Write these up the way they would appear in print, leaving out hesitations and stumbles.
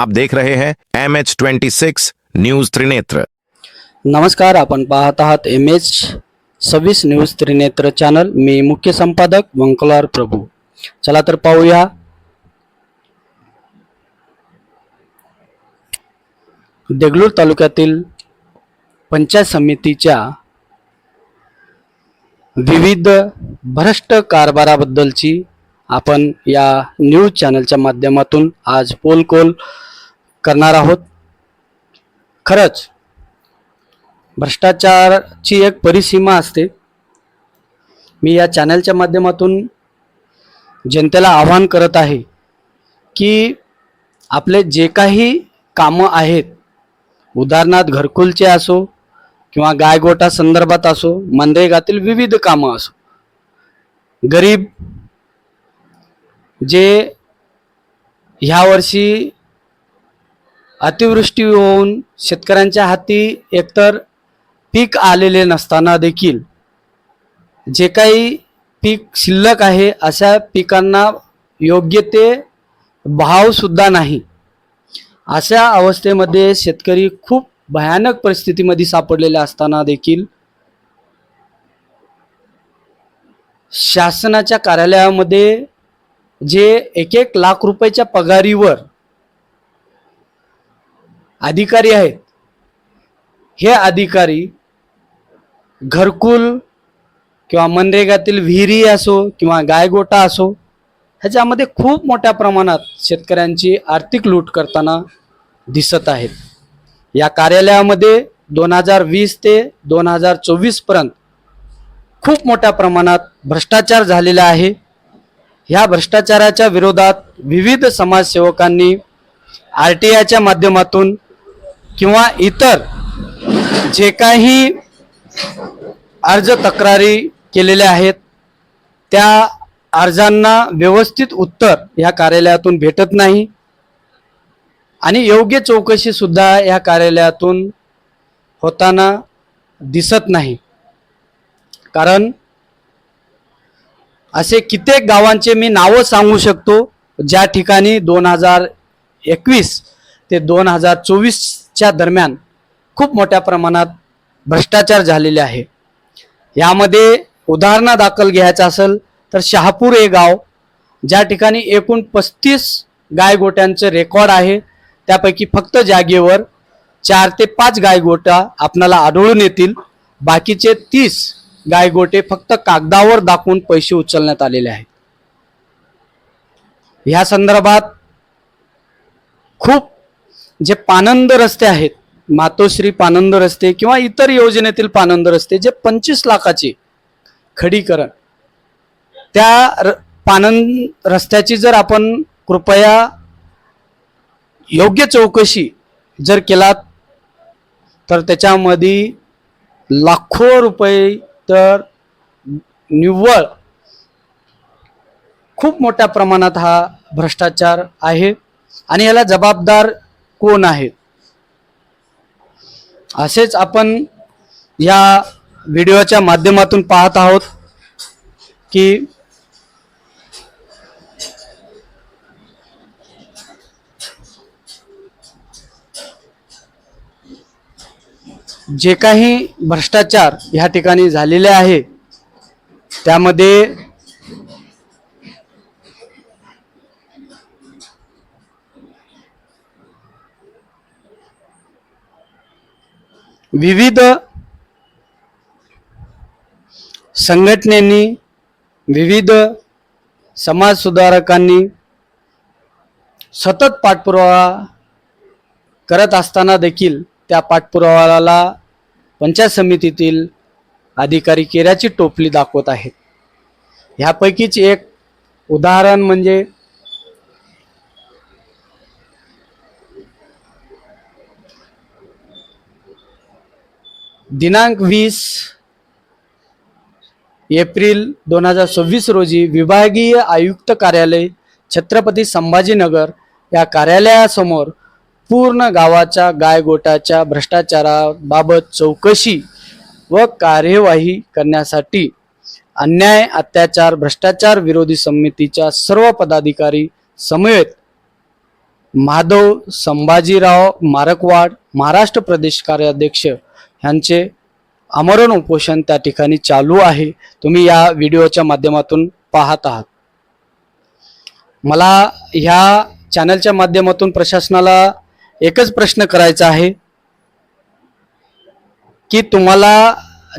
आप देख रहे हैं MH26 न्यूज त्रिनेत्र। नमस्कार, आपण पाहत आहात MH26 न्यूज त्रिनेत्र चॅनल। मी मुख्य संपादक वंकलार प्रभू। चला तर पाहूया देगलूर तालुक्यातील पंचायत समितीच्या विविध भ्रष्ट कारभाराबद्दलची आपण या न्यूज चॅनलच्या माध्यमातून आज पोलकोल करणार आहोत। खरंच भ्रष्टाचाराची एक परिसीमा असते। मी या चॅनलच्या माध्यमातून जनतेला आवाहन करत आहे की आपले जे काही कामं आहेत, उदाहरणार्थ घरकुलचे असो किंवा गायगोठा संदर्भात असो, मनरेगातील विविध कामं असो, गरीब जे ह्या वर्षी अतिवृष्टी होऊन शेतकऱ्यांच्या हाती एकतर पीक आलेले नसताना देखील जे काही पीक शिल्लक आहे अशा पिकांना योग्य ते भाव सुद्धा नाही, अशा अवस्थेमध्ये शेतकरी खूप भयानक परिस्थितीमध्ये सापडलेले असताना देखील शासनाच्या कार्यालयामध्ये जे 1-1 लाख रुपयाच्या पगारीवर अधिकारी आहेत, हे अधिकारी घरकुल किंवा मनरेगातील विहिरी असो किंवा गायगोठा असो, ह्याच्यामध्ये खूप मोठ्या प्रमाणात शेतकऱ्यांची आर्थिक लूट करताना दिसत आहेत। या कार्यालयामध्ये 2020 ते 2024 पर्यंत खूप मोठ्या प्रमाणात भ्रष्टाचार झालेला आहे। ह्या भ्रष्टाचाराच्या विरोधात विविध समाजसेवकांनी RTIच्या माध्यमातून किंवा इतर जे काही अर्ज तक्रारी केलेल्या आहेत त्या अर्जांना व्यवस्थित उत्तर या कार्यालयातून भेटत नाही आणि योग्य चौकशी सुद्धा या कार्यालयातून होताना दिसत नाही। कारण असे कित्येक गावांचे मी नावं सांगू शकतो ज्या ठिकाणी 2021 ते 2024च्या दरम्यान खूप मोठ्या प्रमाणात भ्रष्टाचार झालेले आहे। यामध्ये उदाहरणादाखल घ्यायचं असेल तर शहापूर हे गाव, ज्या ठिकाणी एकूण 35 गायगोट्यांचे रेकॉर्ड आहे, त्यापैकी फक्त जागेवर 4 ते 5 गायगोटा आपल्याला आढळून येतील। बाकीचे 30 गायगोटे फक्त कागदावर दाखवून पैसे उचलण्यात आलेले आहेत। ह्या संदर्भात खूप जे पानंद रस्ते आहेत, मातोश्री पानंद रस्ते किंवा इतर योजनेतील पानंद रस्ते, जे 25 लाखाचे खडीकरण, त्या पानंद रस्त्याची जर आपण कृपया योग्य चौकशी जर केलात तर त्याच्यामध्ये लाखो रुपये तर निव्वळ खूप मोठ्या प्रमाणात हा भ्रष्टाचार आहे आणि याला जबाबदार कोण आहेत, असेच आपण या व्हिडिओच्या माध्यमातून पाहत आहोत की जे काही भ्रष्टाचार या ठिकाणी झालेले आहे त्यामध्ये विविध संघटनेनी, विविध समाज सुधारकांनी सतत पाठपुरावा करत असताना देखील त्या पाठपुराव्याला पंचायत समितीतील अधिकारी केऱ्याची टोपली दाखवत आहेत। ह्यापैकीच एक उदाहरण म्हणजे दिनांक 20 एप्रिल 2026 रोजी विभागीय आयुक्त कार्यालय छत्रपती संभाजीनगर या कार्यालयासमोर पूर्ण गावाच्या गायगोटाच्या भ्रष्टाचाराबाबत चौकशी व कार्यवाही करण्यासाठी अन्याय अत्याचार भ्रष्टाचार विरोधी समितीच्या सर्व पदाधिकारी समेत माधव संभाजीराव मारकवाड महाराष्ट्र प्रदेश कार्याध्यक्ष यांचे आमरण उपोषण त्या ठिकाणी चालू आहे. तुम्ही या व्हिडिओच्या माध्यमातून पाहत आहात. मला ह्या चॅनलच्या माध्यमातून प्रशासनाला एकच प्रश्न करायचा आहे की तुम्हाला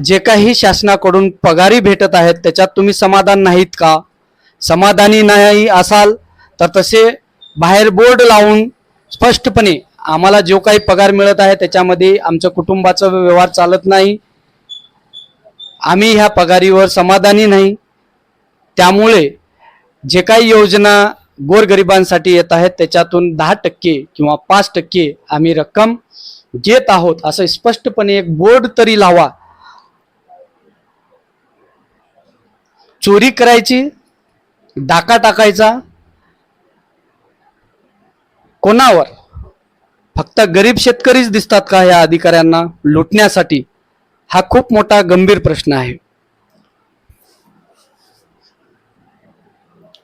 जे काही शासनाकडून पगारी भेटत आहेत त्याच्यात तुम्ही समाधान नाहीत का? समाधानी नाही असाल तर तसे बाहेर बोर्ड लावून स्पष्टपणे आम्हाला जो काही पगार मिळत आहे त्याच्यामध्ये आमच्या कुटुंबाचा व्यवहार चालत नाही, आम्ही ह्या पगारीवर समाधानी नाही, त्यामुळे जे काही योजना गोरगरिबांसाठी येत आहेत त्याच्यातून 10% किंवा 5% आम्ही रक्कम घेत आहोत असं स्पष्टपणे एक बोर्ड तरी लावा. चोरी करायची, डाका टाकायचा कोणावर? फक्त गरीब शेतकरीच दिसतात का या अधिकाऱ्यांना लुटण्यासाठी? हा खूप मोठा गंभीर प्रश्न आहे.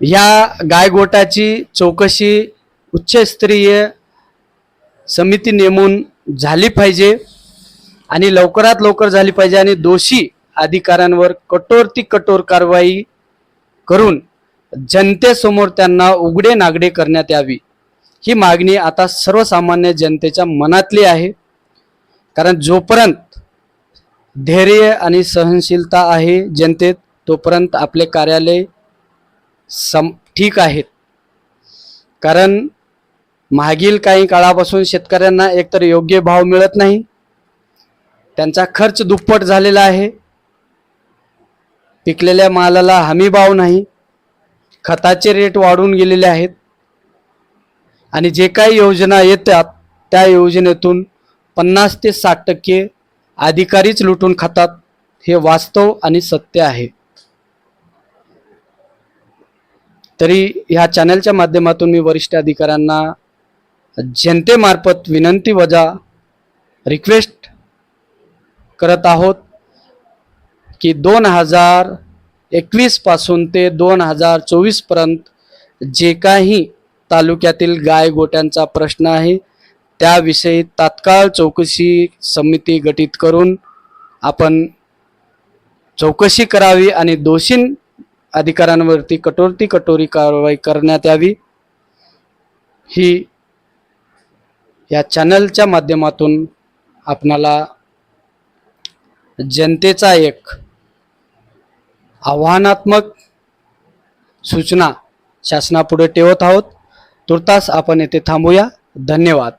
या गायगोटाची चौकशी उच्चस्तरीय समिती नेमून झाली पाहिजे आणि लवकरात लवकर झाली पाहिजे आणि दोषी अधिकाऱ्यांवर कठोर कारवाई करून जनतेसमोर त्यांना उघडे नागडे करण्यात यावी. ही मागणी आता सर्वसामान्य जनतेच्या मनातली आहे. कारण जोपर्यंत धैर्य आणि सहनशीलता आहे जनतेत तोपर्यंत आपले कार्यालय ठीक आहेत. कारण मागील काही काळापासून शेतकऱ्यांना एकतर योग्य भाव मिळत नाही, त्यांचा खर्च दुप्पट झालेला आहे, पिकलेल्या मालाला हमी भाव नाही, खताचे रेट वाढून गेलेले आहेत आणि जे काही योजना येतात त्या योजनेतून 50 ते 60% अधिकारीच लुटून खातात. हे वास्तव आणि सत्य आहे. तरी ह्या चॅनलच्या माध्यमातून मी वरिष्ठ अधिकाऱ्यांना जनतेमार्फत विनंती वजा रिक्वेस्ट करत आहोत की 2021 पासून ते 2024 पर्यंत जे काही तालुक्यातील गाय गोट्यांचा प्रश्न आहे त्याविषयी तात्काळ चौकशी समिती गठीत करून आपण चौकशी करावी आणि दोषी अधिकाऱ्यांवरती कठोरी कारवाई करण्यात यावी. ही या चॅनलच्या माध्यमातून आपणाला जनतेचा एक आव्हानात्मक सूचना शासनापुढे ठेवत आहोत. तुर्तास आपण येथे थांबूया. धन्यवाद.